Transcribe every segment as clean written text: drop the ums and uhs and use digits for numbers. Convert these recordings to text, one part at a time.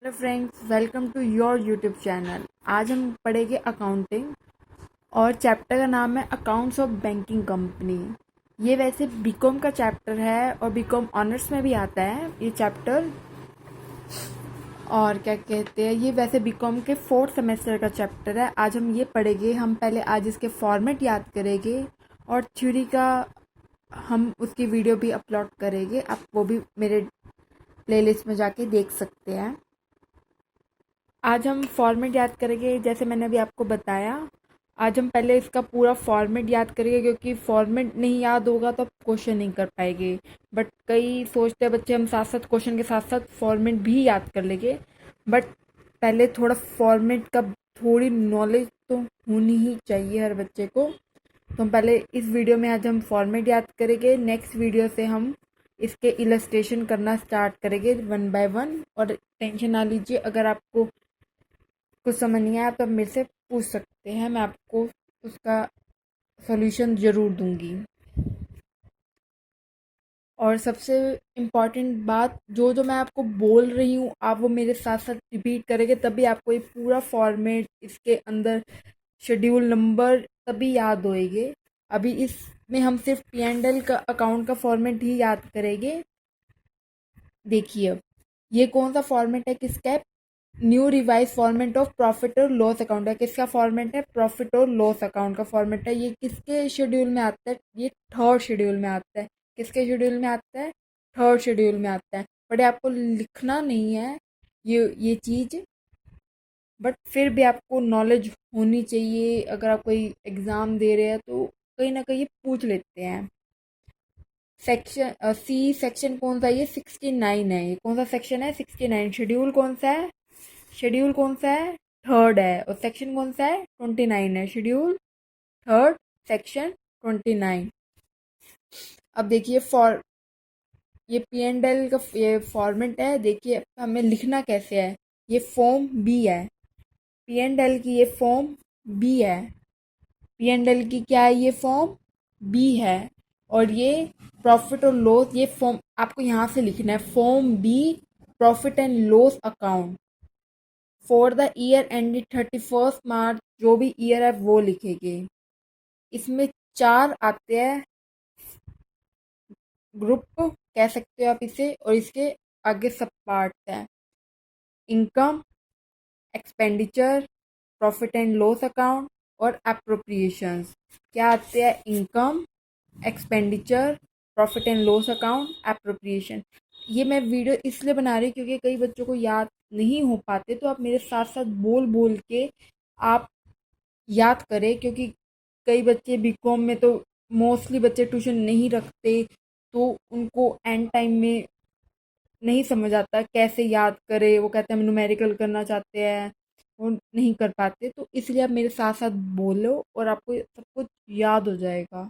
Hello friends, welcome to your YouTube channel. आज हम पढ़ेंगे अकाउंटिंग और चैप्टर का नाम है अकाउंट्स ऑफ बैंकिंग कंपनी। ये वैसे बीकॉम का चैप्टर है और बीकॉम ऑनर्स में भी आता है ये चैप्टर। और क्या कहते हैं, ये वैसे बीकॉम के फोर्थ सेमेस्टर का चैप्टर है। आज हम ये पढ़ेंगे। हम पहले आज इसके फॉर्मेट याद करेंगे और थ्योरी का हम उसकी वीडियो भी अपलोड करेंगे। आप वो भी मेरे प्लेलिस्ट में जाके देख सकते हैं। आज हम फॉर्मेट याद करेंगे, जैसे मैंने अभी आपको बताया। आज हम पहले इसका पूरा फॉर्मेट याद करेंगे, क्योंकि फॉर्मेट नहीं याद होगा तो आप क्वेश्चन नहीं कर पाएंगे। बट कई सोचते हैं बच्चे हम साथ साथ क्वेश्चन के साथ साथ फॉर्मेट भी याद कर लेंगे। बट पहले थोड़ा फॉर्मेट का थोड़ी नॉलेज तो होनी ही चाहिए हर बच्चे को। तो हम पहले इस वीडियो में आज हम फॉर्मेट याद करेंगे। नेक्स्ट वीडियो से हम इसके इलस्ट्रेशन करना स्टार्ट करेंगे वन बाय वन। और टेंशन ना लीजिए, अगर आपको कुछ समझ नहीं आया तो आप मेरे से पूछ सकते हैं, मैं आपको उसका सॉल्यूशन ज़रूर दूंगी। और सबसे इम्पॉर्टेंट बात, जो जो मैं आपको बोल रही हूँ आप वो मेरे साथ साथ रिपीट करेंगे, तभी आपको ये पूरा फॉर्मेट, इसके अंदर शेड्यूल नंबर तभी याद होएंगे। अभी इसमें हम सिर्फ पी एंड एल का अकाउंट का फॉर्मेट ही याद करेंगे। देखिए, अब ये कौन सा फॉर्मेट है, किसका है? New revise format of profit और लॉस अकाउंट है। किसका फॉर्मेट है? प्रॉफिट और लॉस अकाउंट का फॉर्मेट है। ये किसके शेड्यूल में आता है? ये थर्ड शेड्यूल में आता है। किसके शेड्यूल में आता है? थर्ड शेड्यूल में आता है। बट ये आपको लिखना नहीं है ये चीज़, बट फिर भी आपको नॉलेज होनी चाहिए। अगर आप कोई एग्ज़ाम दे रहे हैं तो कहीं ना कहीं पूछ लेते हैं। सेक्शन सी सेक्शन कौन सा है? ये 69 है। ये कौन सा सेक्शन है? 69। शेड्यूल कौन सा है? शेड्यूल कौन सा है? थर्ड है। और सेक्शन कौन सा है? 29 है। Schedule third, section 29। अब देखिए, फॉर ये पी एंड एल का ये फॉर्मेट है। देखिए हमें लिखना कैसे है। ये फॉर्म बी है। पी एंड एल की ये फॉर्म बी है। पी एंड एल की क्या है? ये फॉर्म बी है। और ये प्रॉफिट और लॉस, ये फॉर्म आपको यहाँ से लिखना है। Form B, profit and loss account for the year ended 31 March, जो भी ईयर है वो लिखेंगे। इसमें चार आते हैं ग्रुप, कह सकते हो आप इसे। और इसके आगे सब पार्ट हैं। Income, expenditure, profit and loss account और एप्रोप्रिएशंस। क्या आते हैं? Income, expenditure, profit and loss account, appropriation. ये मैं वीडियो इसलिए बना रही हूँ क्योंकि कई बच्चों को याद नहीं हो पाते, तो आप मेरे साथ साथ बोल बोल के आप याद करें। क्योंकि कई बच्चे बीकॉम में तो मोस्टली बच्चे ट्यूशन नहीं रखते, तो उनको एंड टाइम में नहीं समझ आता कैसे याद करे। वो कहते हैं हम न्यूमेरिकल करना चाहते हैं, वो नहीं कर पाते। तो इसलिए आप मेरे साथ साथ बोलो और आपको सब कुछ याद हो जाएगा।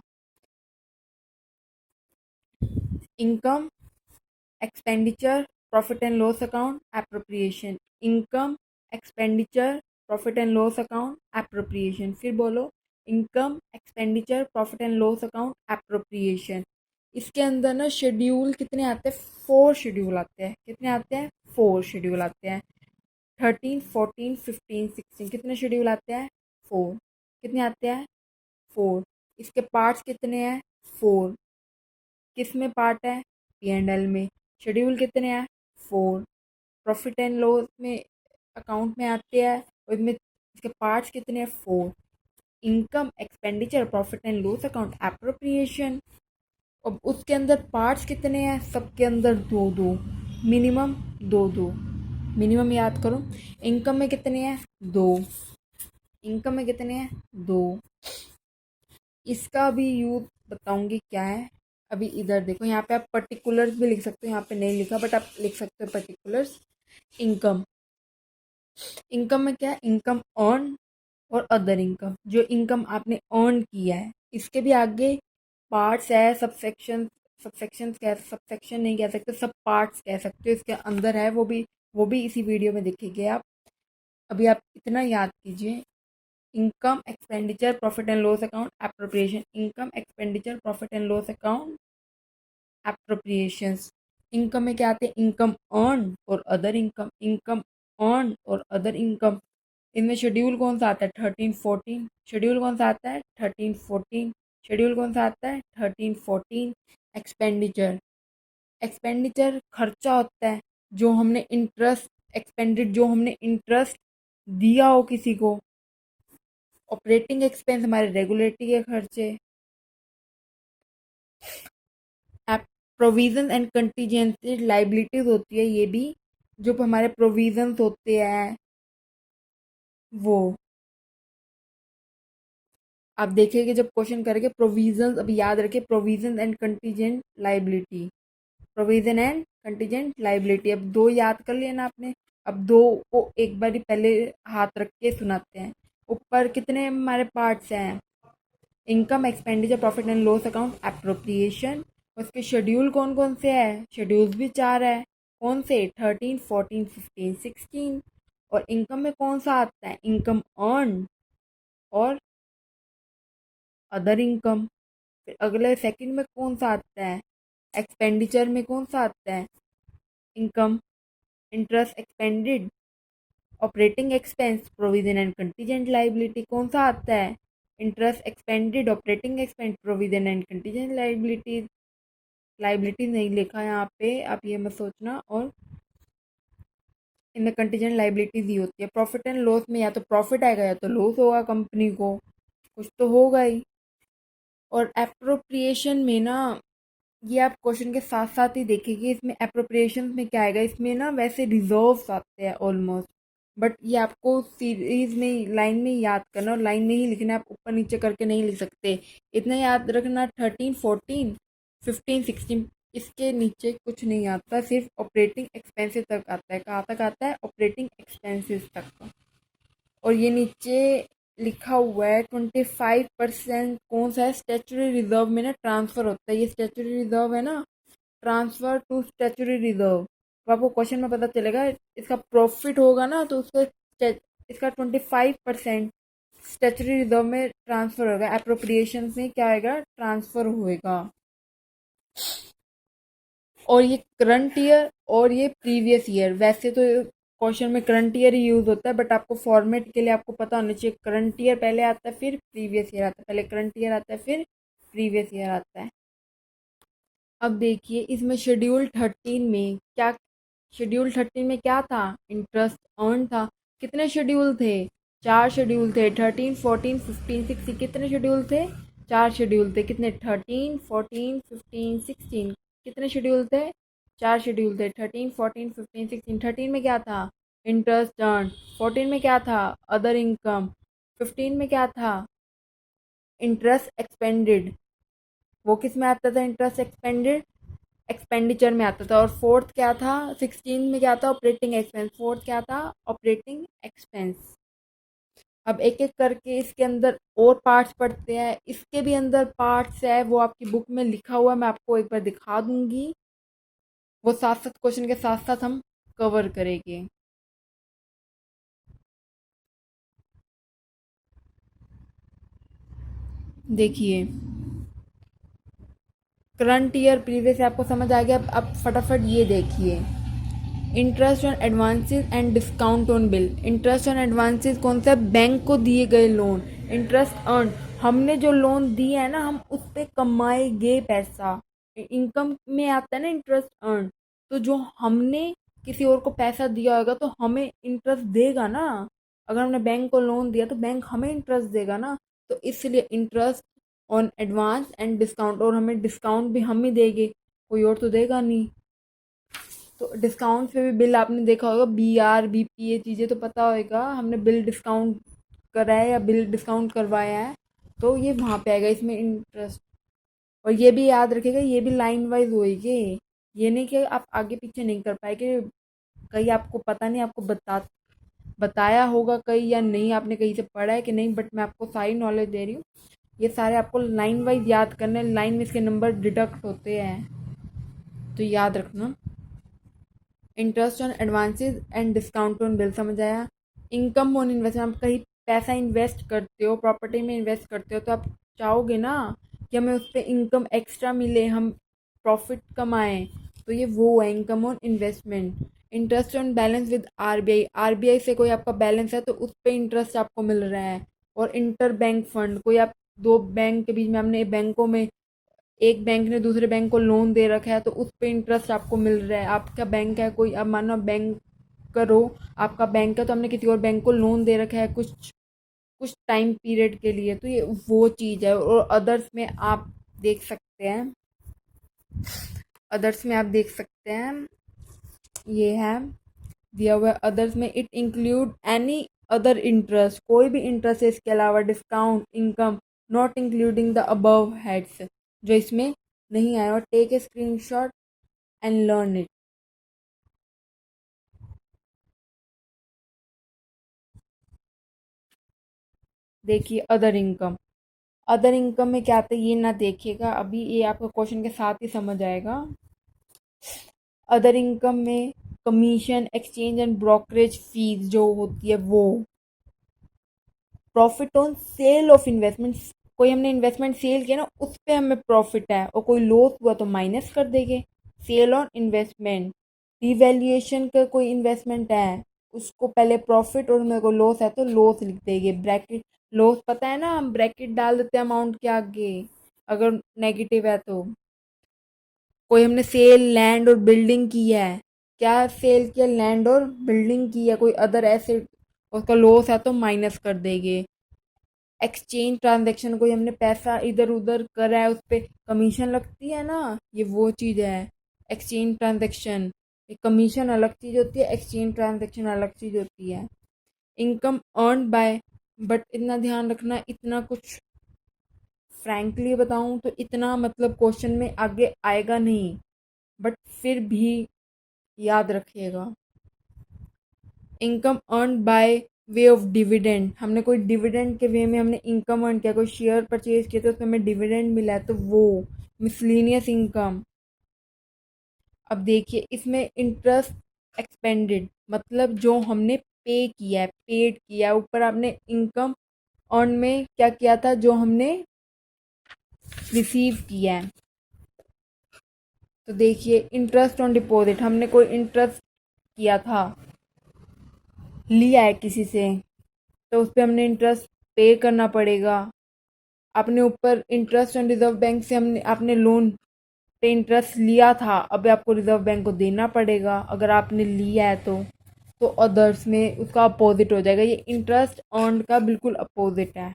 Income, expenditure, profit and loss account, appropriation. Income, expenditure, profit and loss account, appropriation. फिर बोलो, income, expenditure, profit and loss account, appropriation. इसके अंदर ना शेड्यूल कितने आते हैं? 4 शेड्यूल आते हैं। कितने आते हैं? 4 शेड्यूल आते हैं। 13, 14, 15, 16 कितने शेड्यूल आते हैं? 4। कितने आते हैं? 4। इसके पार्ट्स कितने हैं? 4। किस में पार्ट है? पी एंड एल में। शेड्यूल कितने हैं? 4। प्रॉफिट एंड लॉस में अकाउंट में आते हैं, और इसमें इसके पार्ट्स कितने हैं? 4। Income, expenditure, profit and loss account, appropriation. अब उसके अंदर पार्ट्स कितने हैं? सबके अंदर दो दो, मिनिमम दो दो। मिनिमम याद करो। इनकम में कितने हैं? 2। इनकम में कितने हैं? 2। इसका भी यूज बताऊंगी क्या है। अभी इधर देखो, यहाँ पे आप पर्टिकुलर्स भी लिख सकते हो। यहाँ पे नहीं लिखा बट आप लिख सकते हो पर्टिकुलर्स। इनकम, इनकम में क्या है? इनकम अर्न और अदर इनकम। जो इनकम आपने अर्न किया है, इसके भी आगे पार्ट्स है, सबसेक्शन। सबसेक्शन नहीं कह सकते, सब पार्ट्स कह सकते हो। इसके अंदर है, वो भी इसी वीडियो में देखेंगे आप। अभी आप इतना याद कीजिए। Income, expenditure, profit and loss account, appropriation. Income, expenditure, profit and loss account, appropriations. Income में क्या आते हैं? इनकम अर्न और अदर इनकम। इनकम अर्न और अदर इनकम। इनमें शेड्यूल कौन सा आता है? 13-14। शेड्यूल कौन सा आता है? 13-14। शेड्यूल कौन सा आता है? 13-14। एक्सपेंडिचर, एक्सपेंडिचर खर्चा होता है जो हमने इंटरेस्ट एक्सपेंडिड जो हमने इंटरेस्ट दिया हो किसी को। ऑपरेटिंग एक्सपेंस हमारे रेगुलेटरी के खर्चे। प्रोविजन एंड कंटीजेंसी लाइबिलिटीज होती है ये भी, जो हमारे प्रोविजंस होते हैं वो। आप देखिए कि जब क्वेश्चन करेंगे प्रोविजंस, अब याद रखिए provision and contingent liability, provision and contingent liability. अब दो याद कर लिया ना आपने। अब दो को एक बार पहले हाथ रख के सुनाते हैं। ऊपर कितने हमारे पार्ट्स हैं? Income, expenditure, profit and loss account, appropriation. उसके शेड्यूल कौन कौन से हैं? शेड्यूल्स भी 4 है। कौन से? 13, 14, 15, 16। और इनकम में कौन सा आता है? इनकम अर्न और अदर इनकम। फिर अगले सेकंड में कौन सा आता है? एक्सपेंडिचर में कौन सा आता है? Income, interest expanded, operating expense, provision and contingent liability. कौन सा आता है? Interest expanded, operating expense, provision and contingent liability. Liability नहीं लिखा है यहाँ पे, आप ये मत सोचना। और इनमें कंटीजेंट लाइबिलिटीज ही होती है। प्रॉफिट एंड लॉस में या तो प्रॉफिट आएगा या तो लॉस होगा कंपनी को, कुछ तो होगा ही। और एप्रोप्रिएशन में ना, ये आप क्वेश्चन के साथ साथ ही देखेंगे, इसमें अप्रोप्रिएशन में क्या आएगा। इसमें ना वैसे रिजर्व्स आते हैं ऑलमोस्ट, बट ये आपको सीरीज में लाइन में याद करना और लाइन में ही लिखना है, आप ऊपर नीचे करके नहीं लिख सकते। इतना याद रखना, 13, 14, 15, 16, इसके नीचे कुछ नहीं आता, सिर्फ ऑपरेटिंग एक्सपेंसेस तक आता है। कहाँ तक आता है? ऑपरेटिंग एक्सपेंसेस तक। और ये नीचे लिखा हुआ है 25% कौन सा है? स्टैचुटरी रिजर्व में ना ट्रांसफ़र होता है। ये स्टैचुटरी रिजर्व है ना, ट्रांसफ़र टू स्टैचुटरी रिजर्व। तो आपको क्वेश्चन में पता चलेगा, इसका प्रॉफिट होगा ना तो इसका 25% स्टैचुटरी रिजर्व में ट्रांसफ़र होगा। अप्रोप्रिएशन में क्या आएगा? ट्रांसफ़र होएगा। और ये करंट ईयर और ये प्रीवियस ईयर, वैसे तो क्वेश्चन में करंट ईयर ही यूज़ होता है, बट आपको फॉर्मेट के लिए आपको पता होना चाहिए करंट ईयर पहले आता है फिर प्रीवियस ईयर आता है, पहले करंट ईयर आता है फिर प्रीवियस ईयर आता है। अब देखिए इसमें शेड्यूल 13 में क्या था? इंटरेस्ट अर्न था। कितने शेड्यूल थे? 4 शेड्यूल थे। 13, 14, 15, 16 कितने शेड्यूल थे? 4 शेड्यूल थे। कितने? 13, 14, 15, 16 कितने शेड्यूल थे? 4 शेड्यूल थे। 13, 14, 15, 16। 13 में क्या था? Interest earn. 14 में क्या था? Other income. 15 में क्या था? Interest expanded. वो किस में आता था? इंटरेस्ट एक्सपेंडेड एक्सपेंडिचर में आता था। और फोर्थ क्या था? 16 में क्या था? Operating expense. फोर्थ क्या था? Operating expense. अब एक एक करके इसके अंदर और पार्ट्स पढ़ते हैं। इसके भी अंदर पार्ट्स है, वो आपकी बुक में लिखा हुआ है, मैं आपको एक बार दिखा दूंगी। वो साथ साथ क्वेश्चन के साथ साथ हम कवर करेंगे। देखिए करंट ईयर प्रीवियस आपको समझ आ गया। अब फटाफट ये देखिए, interest on advances and discount on bill. Interest on advances कौन सा? बैंक को दिए गए लोन। इंटरेस्ट अर्न, हमने जो लोन दिए है ना, हम उस पर कमाएंगे पैसा। इनकम में आता है ना इंटरेस्ट अर्न, तो जो हमने किसी और को पैसा दिया होगा तो हमें इंटरेस्ट देगा ना। अगर हमने बैंक को लोन दिया तो बैंक हमें इंटरेस्ट देगा ना। तो इसलिए interest on advance and discount, और हमें डिस्काउंट भी हम ही देंगे, कोई और तो देगा नहीं। तो डिस्काउंट पे भी बिल आपने देखा होगा, BR BP, ये चीज़ें तो पता होगा। हमने बिल डिस्काउंट करा है या बिल डिस्काउंट करवाया है, तो ये वहाँ पे आएगा इसमें इंटरेस्ट। और ये भी याद रखिएगा, ये भी लाइन वाइज होएगी। ये नहीं कि आप आगे पीछे नहीं कर पाएंगे। कहीं आपको पता नहीं, आपको बताया होगा कहीं या नहीं, आपने कहीं से पढ़ा है कि नहीं, बट मैं आपको सारी नॉलेज दे रही हूँ। ये सारे आपको लाइन वाइज याद करने, लाइन में इसके नंबर डिडक्ट होते हैं, तो याद रखना। Interest on advances and discount on bill, समझ आया। इनकम ऑन इन्वेस्टमेंट, आप कहीं पैसा इन्वेस्ट करते हो, प्रॉपर्टी में इन्वेस्ट करते हो, तो आप चाहोगे ना कि हमें उस पर इनकम एक्स्ट्रा मिले, हम प्रॉफिट कमाएं। तो ये वो है income on investment. Interest on balance with RBI, RBI से कोई आपका बैलेंस है तो उस पर इंटरेस्ट आपको मिल रहा है। और इंटर बैंक फंड, कोई आप दो बैंक के बीच में, हमने बैंकों में एक बैंक ने दूसरे बैंक को लोन दे रखा है तो उस पर इंटरेस्ट आपको मिल रहा है। आपका बैंक है कोई, अब मानो बैंक करो, आपका बैंक है तो हमने किसी और बैंक को लोन दे रखा है कुछ कुछ टाइम पीरियड के लिए, तो ये वो चीज़ है। और अदर्स में आप देख सकते हैं, अदर्स में आप देख सकते हैं, ये है दिया हुआ है। अदर्स में it include any other interest, कोई भी इंटरेस्ट है इसके अलावा, discount, income not including the above heads, जो इसमें नहीं आया। और take a screenshot and learn it. देखिए अदर इनकम, अदर इनकम में क्या आता है ये ना देखिएगा, अभी ये आपको क्वेश्चन के साथ ही समझ आएगा। अदर इनकम में commission, exchange and brokerage fees जो होती है वो, profit on sale of investment, कोई हमने इन्वेस्टमेंट सेल किया ना उस पे हमें प्रॉफिट है, और कोई लॉस हुआ तो माइनस कर देंगे। सेल ऑन इन्वेस्टमेंट, रिवैल्यूएशन का कोई इन्वेस्टमेंट है उसको पहले प्रॉफिट, और मेरे को लॉस है तो लॉस लिख देंगे ब्रैकेट। लॉस पता है ना, हम ब्रैकेट डाल देते हैं अमाउंट के आगे अगर नेगेटिव है तो। कोई हमने सेल लैंड और बिल्डिंग की है, क्या सेल किया, लैंड और बिल्डिंग की है, कोई अदर एसेट, उसका लॉस है तो माइनस कर देंगे। एक्सचेंज ट्रांजैक्शन, कोई हमने पैसा इधर उधर करा है उस पर कमीशन लगती है ना, ये वो चीज़ है एक्सचेंज ट्रांजैक्शन। कमीशन अलग चीज़ होती है, एक्सचेंज ट्रांजैक्शन अलग चीज़ होती है। इनकम अर्न बाय, बट इतना ध्यान रखना, इतना कुछ फ्रैंकली बताऊं तो इतना मतलब क्वेश्चन में आगे आएगा नहीं, बट फिर भी याद रखिएगा। Income earn by way of dividend, हमने कोई डिविडेंड के वे में हमने इनकम अर्न किया, कोई शेयर परचेज किया तो उसमें हमें डिविडेंड मिला है तो वो मिसलिनियस इनकम। अब देखिए इसमें इंटरेस्ट एक्सपेंडेड, मतलब जो हमने पे किया है, पेड किया है, ऊपर आपने इनकम अर्न में क्या किया था, जो हमने रिसीव किया है। तो देखिए इंटरेस्ट ऑन डिपॉजिट, हमने कोई इंटरेस्ट किया था, लिया है किसी से, तो उस पर हमने इंटरेस्ट पे करना पड़ेगा। अपने ऊपर इंटरेस्ट ऑन रिजर्व बैंक से हमने आपने लोन पे इंटरेस्ट लिया था, अब आपको रिजर्व बैंक को देना पड़ेगा अगर आपने लिया है तो अदर्स में उसका अपोजिट हो जाएगा, ये इंटरेस्ट अर्न का बिल्कुल अपोजिट है।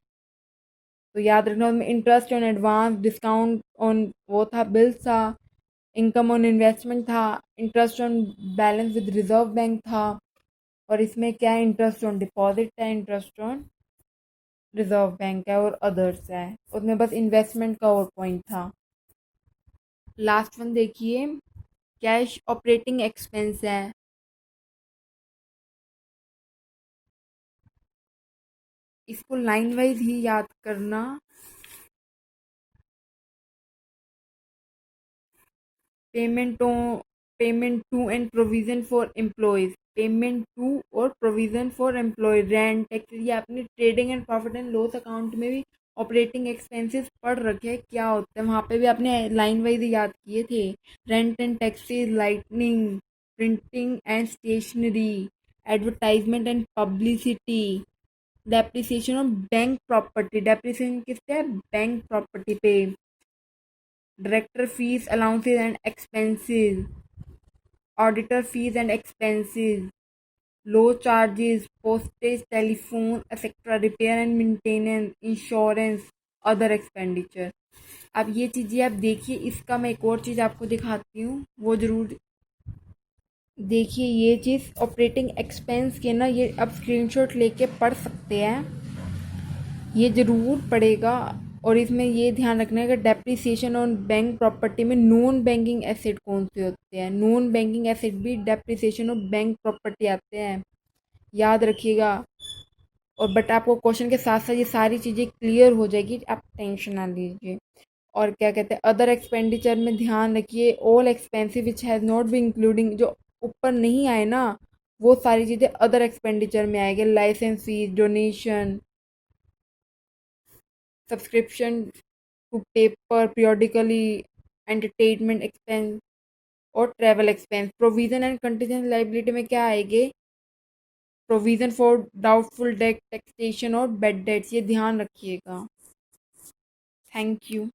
तो याद रखना, उसमें interest on advance, discount on वो था बिल्स था, इनकम ऑन इन्वेस्टमेंट था, interest on balance with reserve bank था, और इसमें क्या है, इंटरेस्ट ऑन डिपॉजिट है, इंटरेस्ट ऑन रिजर्व बैंक है, और अदर्स है, उसमें बस इन्वेस्टमेंट का और पॉइंट था। लास्ट वन देखिए, कैश ऑपरेटिंग एक्सपेंस है, इसको लाइन वाइज ही याद करना। Payment to, payment to and provision for employees, payment to और provision for employ, rent, tax, ये आपने trading and profit and loss account में भी ऑपरेटिंग एक्सपेंसेस पढ़ रखे हैं क्या होते हैं, वहाँ पे भी आपने लाइन वाइज याद किए थे। Rent and taxes, lightning, printing and stationery, advertisement and publicity, depreciation of bank property, depreciation किस पे, बैंक प्रॉपर्टी पे, director fees, allowances and expenses, auditor fees and expenses, law charges, postage, telephone etcetera, repair and maintenance, insurance, other expenditure. अब ये चीज़ें आप देखिए, इसका मैं एक और चीज़ आपको दिखाती हूँ, वो ज़रूर देखिए। ये चीज़ ऑपरेटिंग एक्सपेंस के ना, ये आप स्क्रीनशॉट लेके पढ़ सकते हैं, ये ज़रूर पड़ेगा। और इसमें ये ध्यान रखना है कि डेप्रिसिएशन ऑन बैंक प्रॉपर्टी में नॉन बैंकिंग एसेट कौन से होते हैं, नॉन बैंकिंग एसेट भी डेप्रिसिएशन ऑफ बैंक प्रॉपर्टी आते हैं, याद रखिएगा। और बट आपको क्वेश्चन के साथ साथ ये सारी चीज़ें क्लियर हो जाएगी, आप टेंशन ना लीजिए। और क्या कहते हैं, अदर एक्सपेंडिचर में ध्यान रखिए, all expensive which has not be including, जो ऊपर नहीं आए ना वो सारी चीज़ें अदर एक्सपेंडिचर में आएगी, licence fees, donation, subscription to paper periodically, entertainment expense, और travel expense. Provision and contingent liability में क्या आएंगे? Provision for doubtful debt, taxation और बेड डेट्स, ये ध्यान रखिएगा। Thank you.